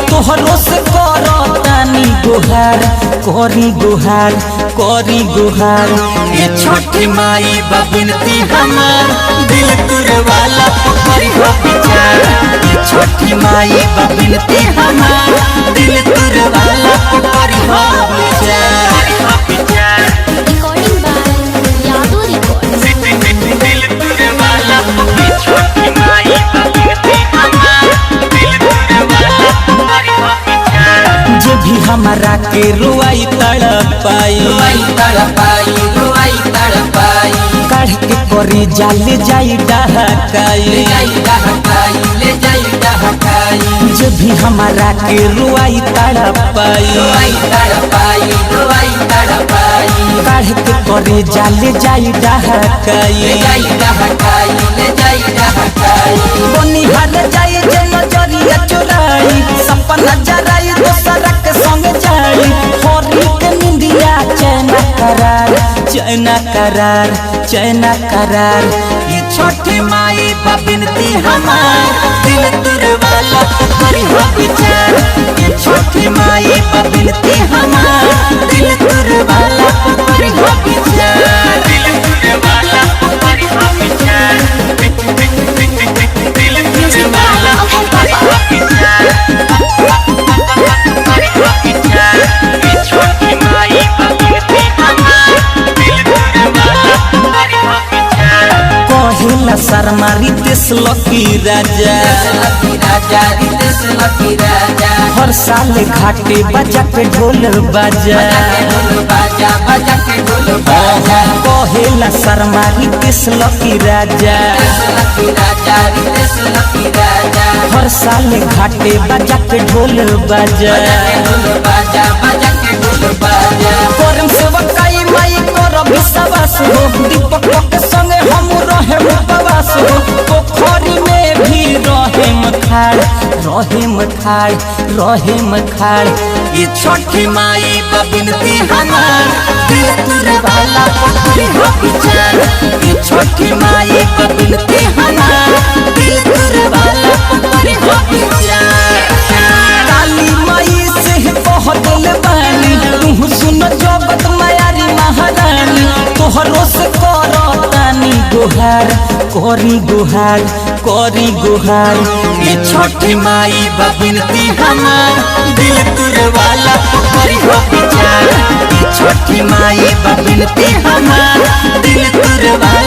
तोहरो से करतानी गुहार करी गुहार ये छोटी माई बिनती हमार दिल तुरे वाला करी हो विचार। ये छोटी माई बिनती हमार दिल तुरे वाला करी हो विचार। Recording by Yadu Records. दिल तुरे वाला छोटी माई बिनती हमार दिल तुरे वाला करी हो विचार। जो भी हमारा के रुआई तड़पाई काढ़ के करी जाले जाई डहकाई जो भी हमारा के रुआई तड़पाई काढ़ के करी जाले जाई डहकाई बनिहार जाई जे नजरिया चुराई सपना जराई दोसरा के संग जाई होरी के निंदिया चैना करार ये छोटी माई बिनती हमार दिल तुरे वाला करी हो विचार। ये छोटी माई बिनती हमार दिल तुरे वाला करी हो विचार। दिल तुरे वाला करी हो विचार। दिल तुरे वाला करी हो विचार। करी हो विचार। ये छोटी माई बिनती हमार दिल तुरे वाला करी हो विचार। कहिला शर्मा रितेश लकी राजा हर साल घाटे बजा के ढोल बाजा कहिला शर्मा रितेश लकी राजा हर साल घाटे बजा के ढोल बाजा करम सेवकाई माई कर विश्वास हो दीपक के संगे हम रहे उपवास हो पोखरी में भी रहे मखाड़ ये छोटी माई बिनती हमार दिल तुरे वाला करी हो विचार। ये छोटी माई बिनती हमार दिल तुरे वाला करी हो विचार। काली माई से कह दिल बानी तू सुन जगत मायारी महारानी तोहरो से करतानी गुहार करी गुहार ये छोटी माई बिनती हमार दिल तुरे वाला करी हो विचार। ये छोटी माई बिनती हमार दिल तुरे वाला